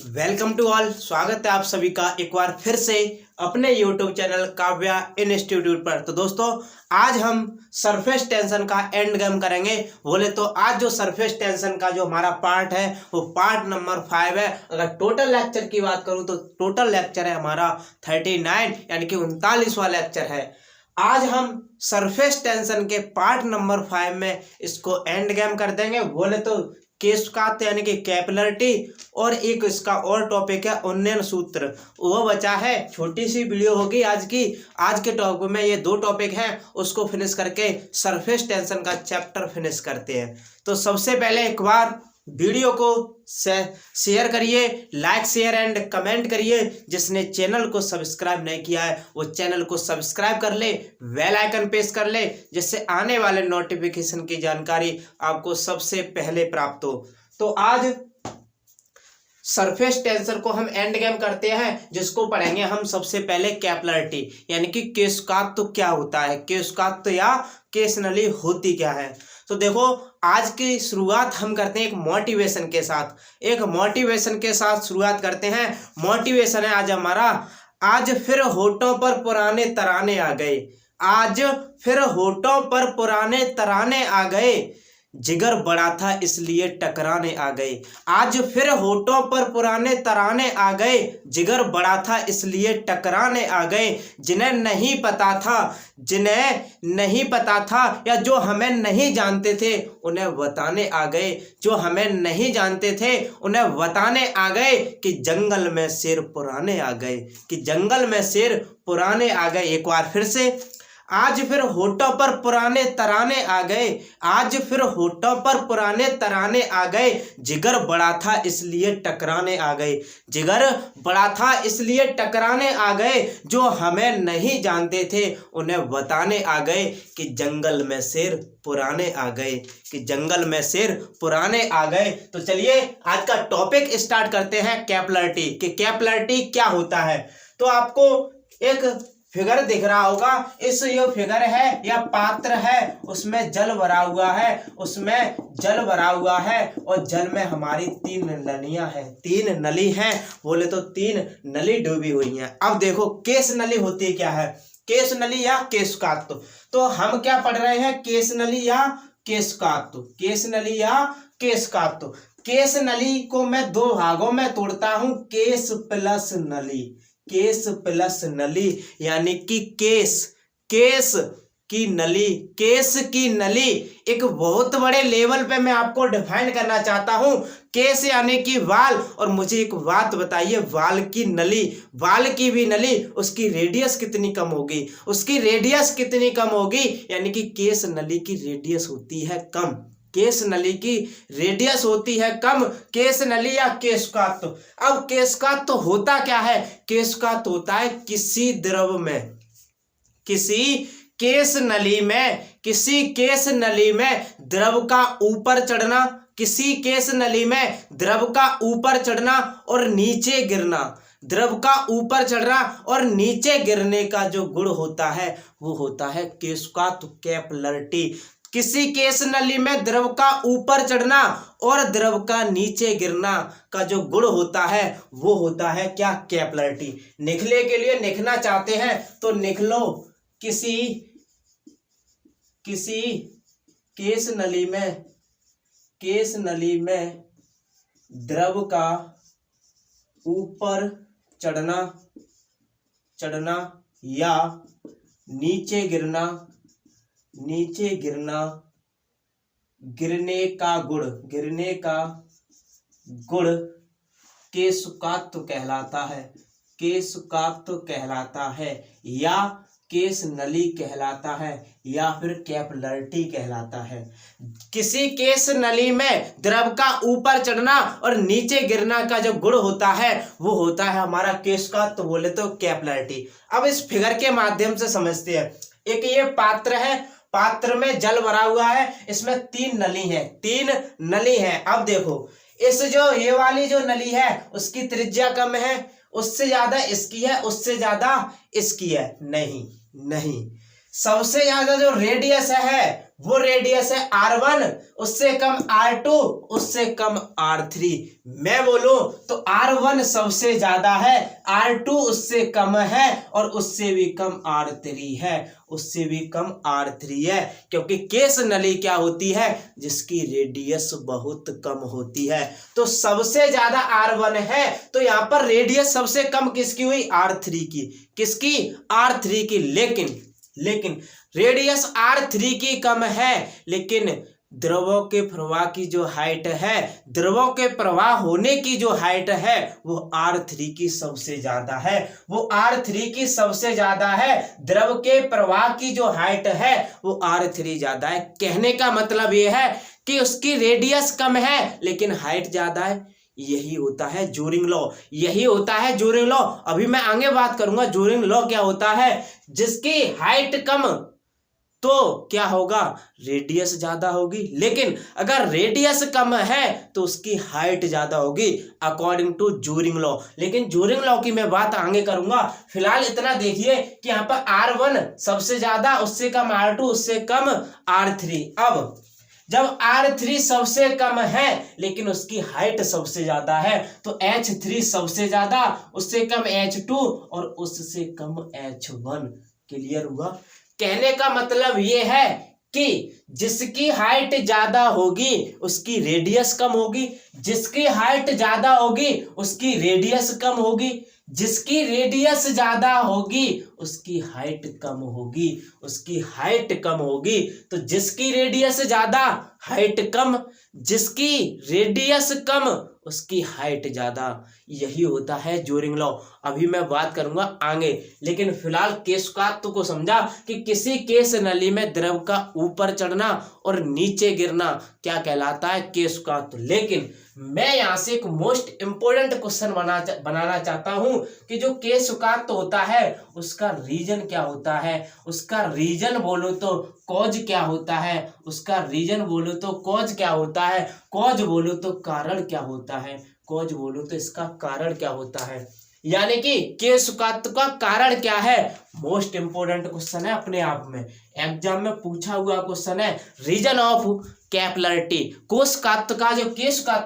Welcome to all. स्वागत है आप सभी का एक बार फिर से अपने यूट्यूब चैनल काव्या इंस्टीट्यूट पर। तो दोस्तों, आज हम सरफेस टेंशन का एंड गेम करेंगे। बोले तो आज जो सरफेस टेंशन का जो हमारा पार्ट है वो पार्ट नंबर 5 है। अगर टोटल लेक्चर की बात करूं तो टोटल लेक्चर है हमारा 39 यानी कि 39वां लेक्चर है। आज हम सरफेस टेंशन के पार्ट नंबर 5 में इसको एंड गेम कर देंगे। बोले तो केशकात यानी कि कैपिलरिटी और एक इसका और टॉपिक है उन्नयन सूत्र, वो बचा है। छोटी सी वीडियो होगी आज की। आज के टॉपिक में ये दो टॉपिक हैं, उसको फिनिश करके सरफेस टेंशन का चैप्टर फिनिश करते हैं। तो सबसे पहले एक बार वीडियो को शेयर करिए, लाइक शेयर एंड कमेंट करिए। जिसने चैनल को सब्सक्राइब नहीं किया है वो चैनल को सब्सक्राइब कर ले, बेल आइकन प्रेस कर ले, जिससे आने वाले नोटिफिकेशन की जानकारी आपको सबसे पहले प्राप्त हो। तो आज सरफेस टेंशन को हम एंड गेम करते हैं, जिसको पढ़ेंगे हम सबसे पहले कैपिलरिटी यानी कि केशकात क्या होता है, केशकात या केश नली होती क्या है। तो देखो, आज की शुरुआत हम करते हैं एक मोटिवेशन के साथ। एक मोटिवेशन के साथ शुरुआत करते हैं। मोटिवेशन है आज हमारा, आज फिर होठों पर पुराने तराने आ गए। आज फिर होठों पर पुराने तराने आ गए, जिगर बड़ा था इसलिए टकराने आ गए। आज फिर होठों पर पुराने तराने आ गए, जिगर बड़ा था इसलिए टकराने आ गए। जिन्हें नहीं पता था या जो हमें नहीं जानते थे उन्हें बताने आ गए। जो हमें नहीं जानते थे उन्हें बताने आ गए कि जंगल में शेर पुराने आ गए, कि जंगल में शेर पुराने आ गए। एक बार फिर से, आज फिर होठों पर पुराने तराने आ गए। आज फिर होठों पर पुराने तराने आ गए, जिगर बड़ा था इसलिए टकराने आ गए। जिगर बड़ा था इसलिए टकराने आ गए। जो हमें नहीं जानते थे उन्हें बताने आ गए कि जंगल में शेर पुराने आ गए, कि जंगल में शेर पुराने आ गए। तो चलिए आज का टॉपिक स्टार्ट करते हैं, कैपिलरिटी। कि कैपिलरिटी क्या होता है। तो आपको एक फिगर दिख रहा होगा। इस जो फिगर है या पात्र है उसमें जल भरा हुआ है, उसमें जल भरा हुआ है और जल में हमारी 3 नलियां हैं, 3 नली हैं। बोले तो 3 नली डूबी हुई हैं। अब देखो, केश नली होती क्या है, केश नली या केशकात। तो हम क्या पढ़ रहे हैं, केश नली या केशकात। केश नली या केशकात। केश नली को मैं 2 भागों में तोड़ता हूं, केश प्लस नली। केश प्लस नली यानी कि केश की नली। केश की नली एक बहुत बड़े लेवल पे मैं आपको डिफाइन करना चाहता हूं। केश यानी कि बाल। और मुझे एक बात बताइए, बाल की नली, बाल की भी नली, उसकी रेडियस कितनी कम होगी, उसकी रेडियस कितनी कम होगी। यानी कि केश नली की रेडियस होती है कम, केश नली की रेडियस होती है कम। केश नली या केशकात। अब केशकात तो होता क्या है, केशकात होता है किसी द्रव में, किसी केश नली में द्रव का ऊपर चढ़ना, किसी केश नली में द्रव का ऊपर चढ़ना और नीचे गिरना। द्रव का ऊपर चढ़ना और नीचे गिरने का जो गुण होता है वो होता है केशकात, कैपिलरिटी। किसी केश नली में द्रव का ऊपर चढ़ना और द्रव का नीचे गिरना का जो गुण होता है वो होता है क्या, कैपिलरिटी। लिखने के लिए लिखना चाहते हैं तो लिख लो, किसी केश नली में द्रव का ऊपर चढ़ना या नीचे गिरना, गिरने का गुण केशकात कहलाता है, केशकात कहलाता है, या केश नली कहलाता है, या फिर कैपिलरिटी कहलाता है। किसी केश नली में द्रव का ऊपर चढ़ना और नीचे गिरना का जो गुण होता है वो होता है हमारा केशकात, तो बोले तो कैपिलरिटी। अब इस फिगर के माध्यम से समझते हैं। एक ये पात्र है, पात्र में जल भरा हुआ है, इसमें 3 नली है, 3 नली है। अब देखो, इस जो ये वाली जो नली है उसकी त्रिज्या कम है, उससे ज्यादा इसकी है, उससे ज्यादा इसकी है। नहीं, सबसे ज्यादा जो रेडियस है वो रेडियस है R1, उससे कम R2, उससे कम R3। मैं बोलूं तो R1 सबसे ज्यादा है, R2 उससे कम है और उससे भी कम R3 है, उससे भी कम R3 है। क्योंकि केस नली क्या होती है, जिसकी रेडियस बहुत कम होती है। तो सबसे ज्यादा R1 है, तो यहाँ पर रेडियस सबसे कम किसकी हुई, R3 की। किसकी, R3 की। लेकिन रेडियस R3 की कम है, लेकिन द्रवों के प्रवाह की जो हाइट है, द्रवों के प्रवाह होने की जो हाइट है, वो R3 की सबसे ज्यादा है, वो R3 की सबसे ज्यादा है। द्रव के प्रवाह की जो हाइट है वो R3 ज्यादा है। कहने का मतलब ये है कि उसकी रेडियस कम है लेकिन हाइट ज्यादा है। यही होता है जूरिंग लॉ, यही होता है जूरिंग लॉ। अभी मैं आगे बात करूंगा जूरिंग लॉ क्या होता है। जिसकी हाइट कम तो क्या होगा, रेडियस ज्यादा होगी, लेकिन अगर रेडियस कम है तो उसकी हाइट ज्यादा होगी अकॉर्डिंग टू जूरिंग लॉ। लेकिन जूरिंग लॉ की मैं बात आगे करूंगा। फिलहाल इतना देखिए कि यहाँ पर R1 सबसे ज्यादा, उससे कम R2, उससे कम R3। अब जब R3 सबसे कम है लेकिन उसकी हाइट सबसे ज्यादा है, तो H3 सबसे ज्यादा, उससे कम H2 और उससे कम H1। क्लियर हुआ। कहने का मतलब ये है कि जिसकी हाइट ज्यादा होगी उसकी रेडियस कम होगी, जिसकी हाइट ज्यादा होगी उसकी रेडियस कम होगी, जिसकी रेडियस ज्यादा होगी उसकी हाइट कम होगी, उसकी हाइट कम होगी। तो जिसकी रेडियस ज्यादा, हाइट कम, जिसकी रेडियस कम, उसकी हाइट ज्यादा। यही होता है जूरिंग लॉ। अभी मैं बात करूंगा आगे, लेकिन फिलहाल केशकात्व को समझा कि किसी केस नली में द्रव का ऊपर चढ़ना और नीचे गिरना क्या कहलाता है, केशकात्व। लेकिन मैं यहाँ से एक मोस्ट इंपोर्टेंट क्वेश्चन बनाना चाहता हूं कि जो केशकात्व होता है उसका रीजन क्या होता है, उसका रीजन बोलो तो कॉज क्या होता है, उसका रीजन बोलो तो कॉज क्या होता है, कॉज बोलो तो कारण क्या होता है, कॉज बोलो तो इसका कारण क्या होता है, यानी कि केशकात्व का कारण क्या है। मोस्ट इंपोर्टेंट क्वेश्चन है अपने आप में, एग्जाम में पूछा हुआ क्वेश्चन है। रीजन ऑफ कैपिलरिटी, केशकात्व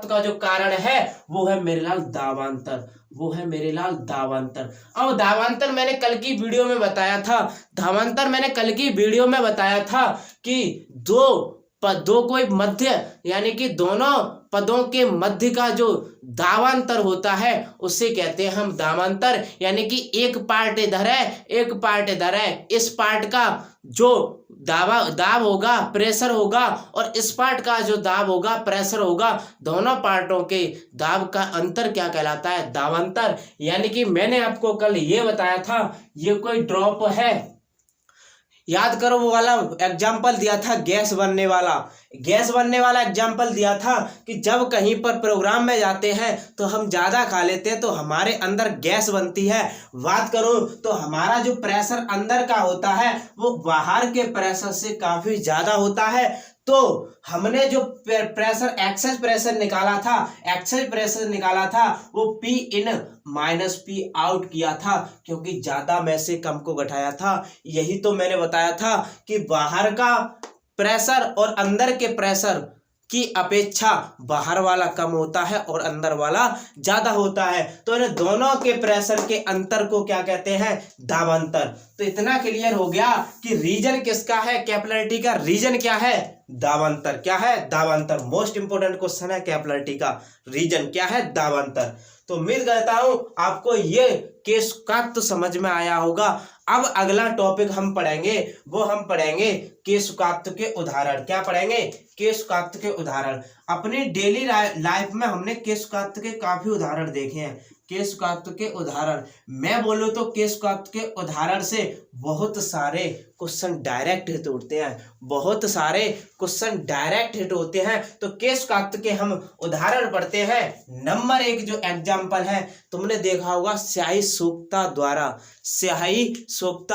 का जो कारण है वो है मेरे लाल दावांतर, वो है मेरे लाल दावांतर। अब दावांतर मैंने कल की वीडियो में बताया था, कि दो कोई मध्य, यानी कि दोनों पदों के मध्य का जो दावांतर होता है उसे कहते हैं हम दावांतर। यानी कि एक पार्ट इधर है, एक पार्ट इधर है, इस पार्ट का जो दाब होगा, प्रेशर होगा, और इस पार्ट का जो दाब होगा, प्रेशर होगा, दोनों पार्टों के दाब का अंतर क्या कहलाता है, दावांतर। यानी कि मैंने आपको कल ये बताया था, ये कोई ड्रॉप है, याद करो वो वाला एग्जाम्पल दिया था गैस बनने वाला एग्जाम्पल दिया था कि जब कहीं पर प्रोग्राम में जाते हैं तो हम ज़्यादा खा लेते हैं तो हमारे अंदर गैस बनती है। बात करूं तो हमारा जो प्रेशर अंदर का होता है वो बाहर के प्रेशर से काफ़ी ज़्यादा होता है। तो हमने जो प्रेशर एक्सेस प्रेशर निकाला था वो P इन माइनस P आउट किया था, क्योंकि ज्यादा में से कम को घटाया था। यही तो मैंने बताया था कि बाहर का प्रेशर और अंदर के प्रेशर की अपेक्षा बाहर वाला कम होता है और अंदर वाला ज्यादा होता है। तो इन दोनों के प्रेशर के अंतर को क्या कहते हैं, दावांतर। तो इतना क्लियर हो गया कि रीजन किसका है, कैपिलरिटी का रीजन क्या है, दावांतर। क्या है, दावांतर। मोस्ट इंपोर्टेंट क्वेश्चन है, कैपिलरिटी का रीजन क्या है, दावांतर। तो उम्मीद करता हूं आपको ये केशकात्व समझ में आया होगा। अब अगला टॉपिक हम पढ़ेंगे, वो हम पढ़ेंगे केशकात्व के उदाहरण। क्या पढ़ेंगे, केशकात्व के उदाहरण। अपनी डेली लाइफ में हमने केशकात्व के काफी उदाहरण देखे हैं। केशकात्व के उदाहरण मैं बोलूं तो केशकात्व के उदाहरण से बहुत सारे क्वेश्चन डायरेक्ट हिट होते हैं, बहुत सारे क्वेश्चन डायरेक्ट हिट होते हैं। तो केशकात्व के हम उदाहरण पढ़ते हैं। नंबर 1 जो एग्जाम्पल है, तुमने देखा होगा स्याही सोखता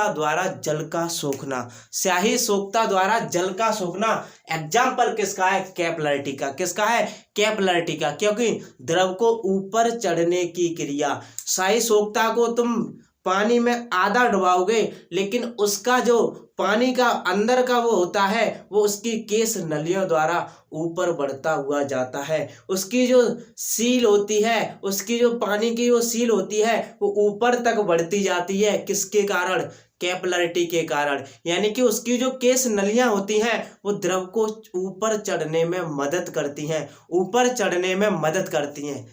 द्वारा जल का सोखना, स्याही सोखता द्वारा जल का सोखना। एग्जाम्पल किसका है, कैपिलरिटी का। किसका है, कैपिलरिटी का, क्योंकि द्रव को ऊपर चढ़ने की क्रिया, स्याही सोखता को तुम पानी में आधा डुबाओगे, लेकिन उसका जो पानी का अंदर का वो होता है वो उसकी केस नलियों द्वारा ऊपर बढ़ता हुआ जाता है। उसकी जो सील होती है, उसकी जो पानी की वो सील होती है वो ऊपर तक बढ़ती जाती है। किसके कारण? कैपिलरिटी के कारण। यानी कि उसकी जो केस नलियां होती हैं वो द्रव को ऊपर चढ़ने में मदद करती हैं, ऊपर चढ़ने में मदद करती हैं।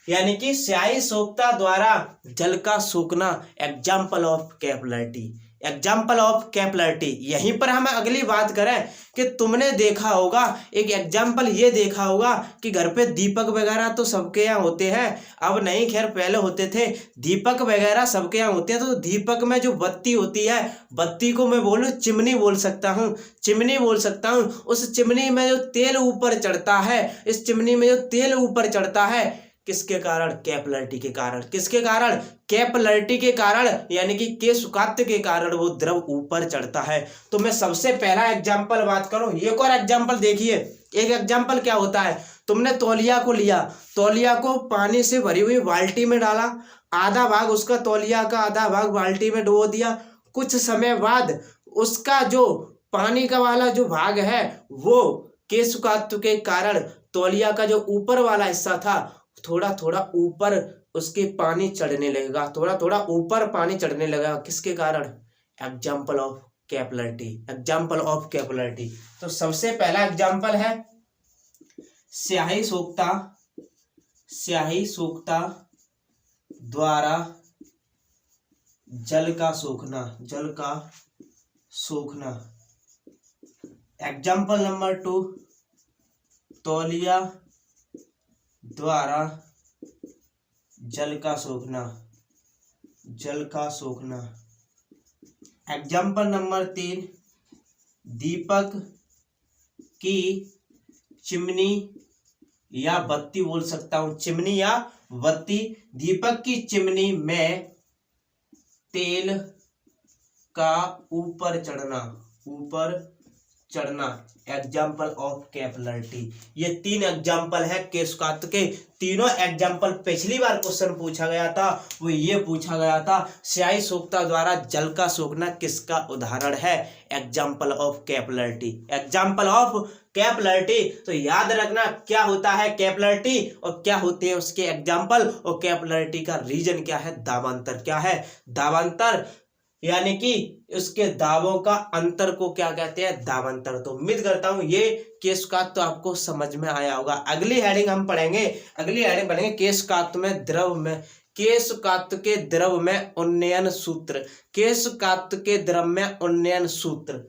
यानी कि स्याही सोखता द्वारा जल का सूखना, example of capillarity, example of capillarity. यहीं पर हम अगली बात करें कि तुमने देखा होगा, एक एग्जाम्पल ये देखा होगा कि घर पे दीपक वगैरह तो सबके यहाँ होते हैं, अब नहीं, खैर पहले होते थे, दीपक वगैरह सबके यहाँ होते हैं। तो दीपक में जो बत्ती होती है, बत्ती को मैं बोलूँ चिमनी बोल सकता हूँ, चिमनी बोल सकता हूँ। उस चिमनी में जो तेल ऊपर चढ़ता है, इस चिमनी में जो तेल ऊपर चढ़ता है, किसके कारण? कैपिलरिटी के कारण। किसके कारण? कैपिलरिटी के कारण, यानी कि केशकात्य के कारण वो द्रव ऊपर चढ़ता है। तो मैं सबसे पहला एग्जाम्पल बात करूं, एक और एग्जाम्पल देखिए। एक एग्जाम्पल क्या होता है, तुमने तौलिया को लिया, तौलिया को पानी से भरी हुई बाल्टी में डाला, आधा भाग उसका, तौलिया का आधा भाग बाल्टी में डुबो दिया। कुछ समय बाद उसका जो पानी का वाला जो भाग है वो केशकात्य के कारण तौलिया का जो ऊपर वाला हिस्सा था थोड़ा थोड़ा ऊपर उसके पानी चढ़ने लगेगा, थोड़ा थोड़ा ऊपर पानी चढ़ने लगेगा। किसके कारण? Example of capillarity, example of capillarity. तो सबसे पहला एग्जाम्पल है स्याही सोखता, स्याही सोखता द्वारा जल का सोखना, जल का सोखना। एग्जाम्पल नंबर 2, तौलिया द्वारा जल का सोखना, जल का सोखना। एग्जाम्पल नंबर 3, दीपक की चिमनी या बत्ती बोल सकता हूं, चिमनी या बत्ती। दीपक की चिमनी में तेल का ऊपर चढ़ना, ऊपर चढ़ना, एग्जाम्पल ऑफ कैपिलरिटी। ये 3 एग्जाम्पल है केशकात्य के। तीनों एग्जाम्पल पिछली बार क्वेश्चन पूछा गया था, वो ये पूछा गया था स्याही सोखता द्वारा जल का सोखना किसका उदाहरण है? Example of capillarity, example of capillarity. तो याद रखना क्या होता है कैपिलरिटी और क्या होते हैं उसके एग्जाम्पल, और कैपिलरिटी का रीजन क्या है, दाबांतर क्या है। दाबांतर यानी कि उसके दाबों का अंतर को क्या कहते हैं? दाबांतर। तो उम्मीद करता हूं ये केशकात्य तो आपको समझ में आया होगा। अगली हेडिंग हम पढ़ेंगे, अगली हेडिंग पढ़ेंगे केशकात्य में द्रव में, केशकात्य के द्रव में उन्नयन सूत्र, केशकात्य के द्रव में उन्नयन सूत्र।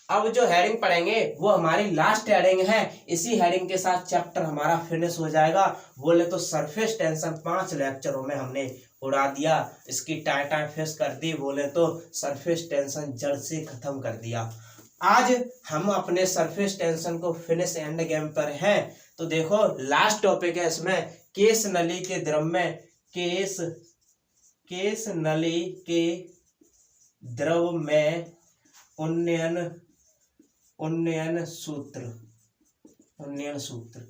अब जो हेडिंग पढ़ेंगे वो हमारी लास्ट हेडिंग है। इसी हेडिंग के साथ चैप्टर हमारा फिनिश हो जाएगा। बोले तो सरफेस टेंशन 5 लेक्चरों में हमने उड़ा दिया, इसकी टाइम फेस कर दी। बोले तो सरफेस टेंशन जड़ से खत्म कर दिया। आज हम अपने सरफेस टेंशन को फिनिश एंड गेम पर हैं। तो देखो लास्ट टॉपिक है इसमें, केस नली के द्रव में, केस नली के द्रव में उन्नयन सूत्र, उन्नयन सूत्र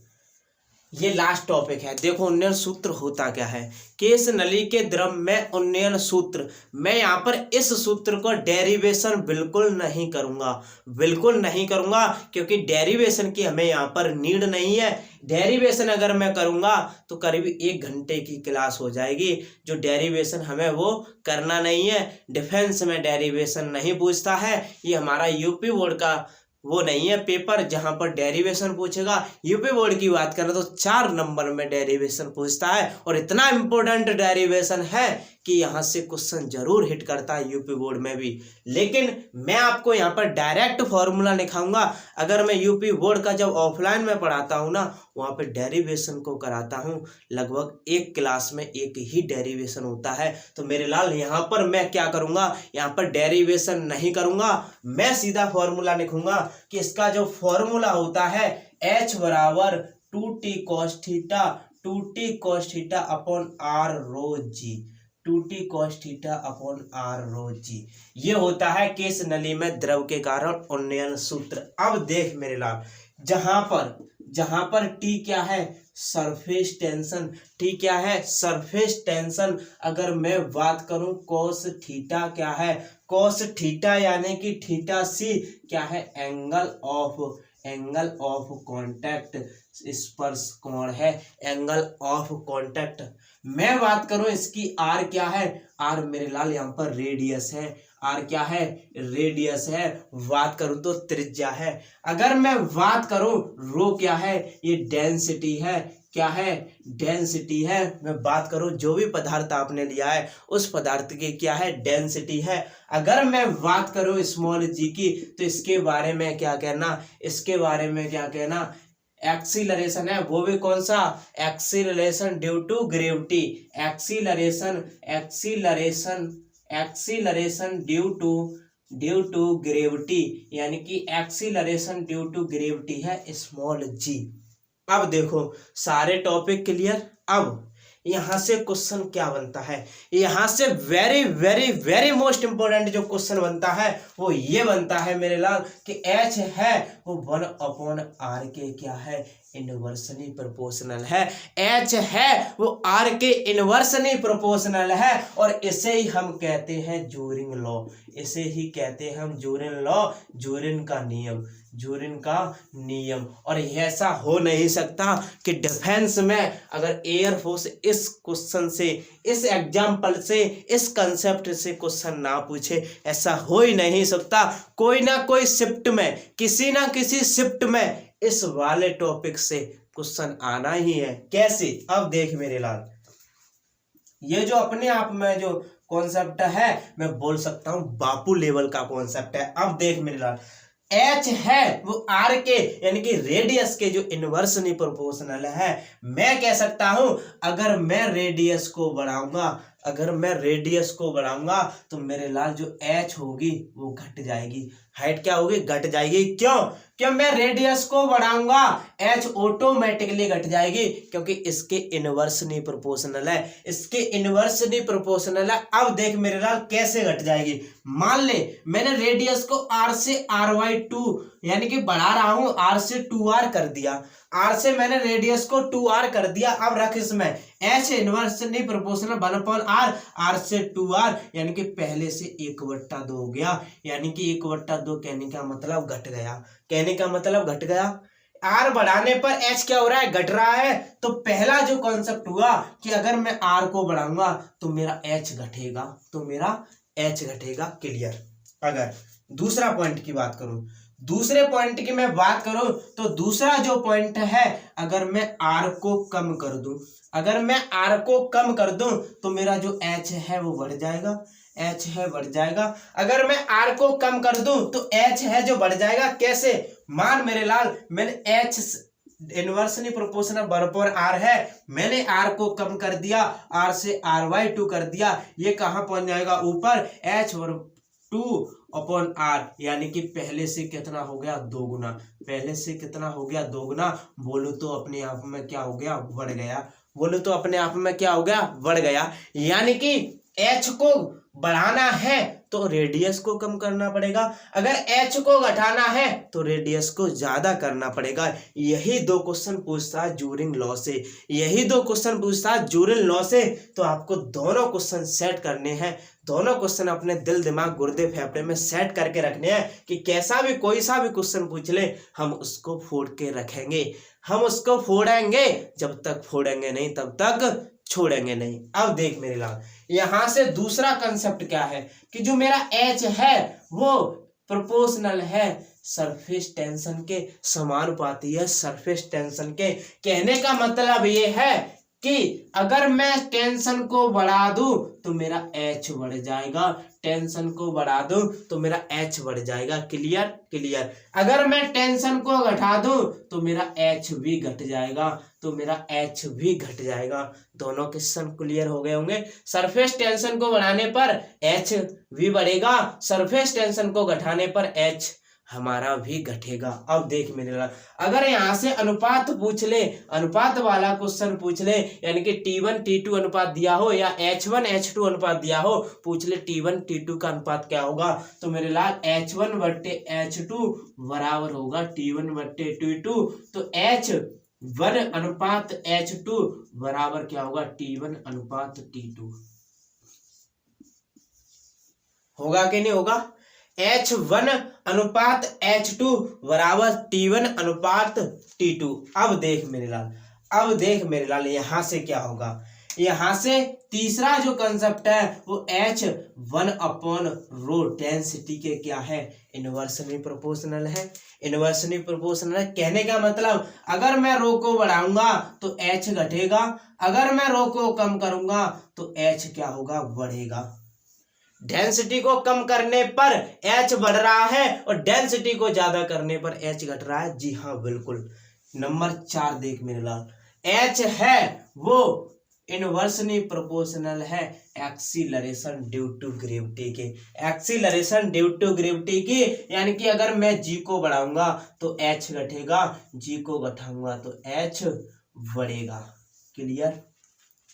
ये लास्ट टॉपिक है। देखो उन्नयन सूत्र होता क्या है, केस नली के द्रव में उन्नयन सूत्र। मैं यहाँ पर इस सूत्र को डेरिवेशन बिल्कुल नहीं करूँगा, बिल्कुल नहीं करूँगा, क्योंकि डेरिवेशन की हमें यहाँ पर नीड नहीं है। डेरिवेशन अगर मैं करूँगा तो करीब 1 घंटे की क्लास हो जाएगी, जो डेरिवेशन हमें वो करना नहीं है। डिफेंस में डेरिवेशन नहीं पूछता है, ये हमारा यूपी बोर्ड का वो नहीं है पेपर जहां पर डेरिवेशन पूछेगा। यूपी बोर्ड की बात करें तो 4 नंबर में डेरिवेशन पूछता है, और इतना इंपॉर्टेंट डेरिवेशन है कि यहाँ से क्वेश्चन जरूर हिट करता है यूपी बोर्ड में भी। लेकिन मैं आपको यहाँ पर डायरेक्ट फॉर्मूला दिखाऊंगा। अगर मैं यूपी बोर्ड का जब ऑफलाइन में पढ़ाता हूँ ना, वहाँ पे डेरिवेशन को कराता हूँ, लगभग 1 क्लास में 1 ही डेरिवेशन होता है। तो मेरे लाल यहाँ पर मैं क्या करूँगा, यहाँ पर डेरिवेशन नहीं करूँगा, मैं सीधा फॉर्मूला लिखूंगा कि इसका जो फॉर्मूला होता है H बराबर 2t cos theta, 2t cos theta upon r रो जी, 2t cos theta upon r रो जी। ये होता है केस नली में द्रव के कारण उन्नयन सूत्र। अब देख मेरे लाल, जहां पर टी क्या है, सरफेस टेंशन। टी क्या है, सरफेस टेंशन। अगर मैं बात करूं कोस थीटा क्या है, कोस थीटा यानी कि थीटा सी क्या है, एंगल ऑफ कांटेक्ट, स्पर्श कोण है, एंगल ऑफ कांटेक्ट। मैं बात करूं इसकी आर क्या है, आर मेरे लाल यहाँ पर रेडियस है, आर क्या है, रेडियस है। बात करूं तो त्रिज्या है। अगर मैं बात करूं रो क्या है, ये डेंसिटी है, क्या है, डेंसिटी है। मैं बात करूं जो भी पदार्थ आपने लिया है उस पदार्थ की क्या है, डेंसिटी है। अगर मैं बात करूं स्मॉल जी की तो इसके बारे में क्या कहना, इसके बारे में क्या कहना, एक्सीलरेशन है, वो भी कौन सा, acceleration due to gravity, acceleration due to gravity, यानी कि एक्सीलरेशन ड्यू टू ग्रेविटी है स्मॉल जी। अब देखो सारे टॉपिक क्लियर। अब यहां से क्वेश्चन क्या बनता है, यहां से very very very most important जो क्वेश्चन बनता है वो ये बनता है मेरे लाल कि H है वो 1/r के क्या है, इनवर्सली प्रोपोर्शनल है। H है वो R के इनवर्सली प्रोपोर्शनल है और इसे ही हम कहते हैं जूरिंग लॉ, इसे ही कहते हैं हम जूरिन लॉ, जूरिन का नियम, जूरिन का नियम। और ऐसा हो नहीं सकता कि डिफेंस में अगर एयरफोर्स इस क्वेश्चन से, इस एग्जाम्पल से, इस कंसेप्ट से क्वेश्चन ना पूछे, ऐसा हो ही नहीं सकता। कोई ना कोई शिफ्ट में, किसी ना किसी शिफ्ट में इस वाले टॉपिक से क्वेश्चन आना ही है। कैसे, अब देख मेरे लाल, ये जो अपने आप में जो कॉन्सेप्ट है मैं बोल सकता हूं बापू लेवल का कॉन्सेप्ट है। अब देख मेरे लाल, H है वो R के यानी कि रेडियस के जो इनवर्सली प्रोपोर्शनल है। मैं कह सकता हूं अगर मैं रेडियस को बढ़ाऊंगा, अगर मैं रेडियस को बढ़ाऊंगा तो मेरे लाल जो H होगी वो घट जाएगी, हाइट क्या होगी, घट जाएगी। क्यों मैं रेडियस को बढ़ाऊंगा H ऑटोमेटिकली घट जाएगी, क्योंकि इसके इनवर्सली प्रोपोर्शनल है, इसके इनवर्सली प्रोपोर्शनल है। अब देख मेरे लाल कैसे घट जाएगी। मान ले मैंने रेडियस को R से R/2 यानी कि बढ़ा रहा हूं, R से 2R कर दिया, R से मैंने रेडियस को 2R कर दिया। अब रख इसमें H inversely proportional 1/R, R से 2R यानी कि पहले से 1/2 हो गया, यानी कि 1/2 कहने का मतलब घट गया, कहने का मतलब घट गया। R बढ़ाने पर H क्या हो रहा है, घट रहा है। तो पहला जो कॉन्सेप्ट हुआ कि अगर मैं R को बढ़ाऊंगा तो मेरा H घटेगा, तो मेरा H घटेगा। क्लियर। अगर दूसरा पॉइंट की बात करूं, दूसरे पॉइंट की मैं बात करूं तो दूसरा जो पॉइंट है, अगर मैं R को कम कर दूं, अगर मैं R को कम कर दूं तो मेरा जो H है वो बढ़ जाएगा, H है बढ़ जाएगा। अगर मैं R को कम कर दूं तो H है जो बढ़ जाएगा। कैसे, मान मेरे लाल मैंने H इनवर्सली प्रोपोर्शनल 1/R है, मैंने R को कम कर दिया, R से R/2 कर दिया, ये कहाँ पहुंच जाएगा, ऊपर H/2/R यानी कि पहले से कितना हो गया, 2 गुना, पहले से कितना हो गया, 2 गुना। बोलो तो अपने आप में क्या हो गया, बढ़ गया, बोलो तो अपने आप में क्या हो गया, बढ़ गया। यानी कि H को बढ़ाना है तो रेडियस को कम करना पड़ेगा, अगर H को घटाना है तो रेडियस को ज्यादा करना पड़ेगा। यही 2 क्वेश्चन पूछता है जूरिंग लॉ से, यही 2 क्वेश्चन पूछता है जूरिंग लॉ से। तो आपको दोनों क्वेश्चन सेट करने हैं, दोनों क्वेश्चन अपने दिल दिमाग गुर्दे फेफड़े में सेट करके रखने हैं कि कैसा भी कोई सा भी क्वेश्चन पूछ ले हम उसको फोड़ के रखेंगे, हम उसको फोड़ेंगे, जब तक फोड़ेंगे नहीं तब तक छोड़ेंगे नहीं। अब देख मेरे लाल, यहां से दूसरा कंसेप्ट क्या है कि जो मेरा H है वो प्रोपोर्शनल है सरफेस टेंशन के समानुपाती है, सरफेस टेंशन के। कहने का मतलब ये है कि अगर मैं टेंशन को बढ़ा दूं तो मेरा H बढ़ जाएगा, टेंशन को बढ़ा दूं तो मेरा H बढ़ जाएगा। Clear, clear. अगर मैं टेंशन को घटा दूं तो मेरा H भी घट जाएगा, तो मेरा H भी घट जाएगा। दोनों क्वेश्चन क्लियर हो गए होंगे। सरफेस टेंशन को बढ़ाने पर H भी बढ़ेगा, सरफेस टेंशन को घटाने पर H हमारा भी घटेगा। अब देख मेरे लाल, अगर यहाँ से अनुपात पूछ ले, अनुपात वाला क्वेश्चन पूछ ले, यानी कि T1 T2 अनुपात दिया हो या H1 H2 अनुपात दिया हो, पूछ ले T1 T2 का अनुपात क्या होगा, तो मेरे लाल H1 बट्टे H2 बराबर होगा T1 बट्टे T2। तो H1 अनुपात H2 बराबर क्या होगा, T1 अनुपात T2। होगा कि नहीं होगा? H1 अनुपात H2 बराबर T1 अनुपात T2। अब देख मेरे लाल, अब देख मेरे लाल, यहां से क्या होगा, यहां से तीसरा जो कंसेप्ट है वो H1 अपॉन रो डेंसिटी के क्या है, इनवर्सली प्रोपोर्शनल है। इनवर्सली प्रोपोर्शनल है कहने का मतलब, अगर मैं रो को बढ़ाऊंगा तो H घटेगा, अगर मैं रो को कम करूंगा तो H क्या होगा, बढ़ेगा। डेंसिटी को कम करने पर H बढ़ रहा है और डेंसिटी को ज्यादा करने पर H घट रहा है। जी हाँ बिल्कुल। नंबर 4 देख मेरे लाल, H है वो इनवर्सली प्रोपोर्शनल है एक्सीलरेशन ड्यू टू ग्रेविटी के, एक्सीलरेशन ड्यू टू ग्रेविटी की, यानी कि अगर मैं G को बढ़ाऊंगा तो H घटेगा, G को घटाऊंगा तो H बढ़ेगा। क्लियर?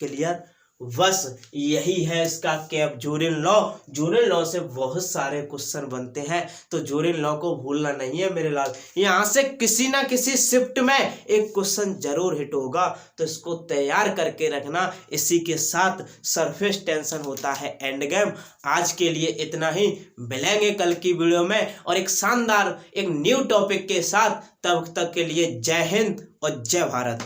क्लियर? बस यही है इसका कैप जूरिन लॉ। जूरिन लॉ से बहुत सारे क्वेश्चन बनते हैं, तो जूरिन लॉ को भूलना नहीं है मेरे लाल। यहाँ से किसी ना किसी शिफ्ट में एक क्वेश्चन जरूर हिट होगा, तो इसको तैयार करके रखना। इसी के साथ सरफेस टेंशन होता है एंड गेम। आज के लिए इतना ही, मिलेंगे कल की वीडियो में और एक शानदार एक न्यू टॉपिक के साथ। तब तक के लिए जय हिंद और जय भारत।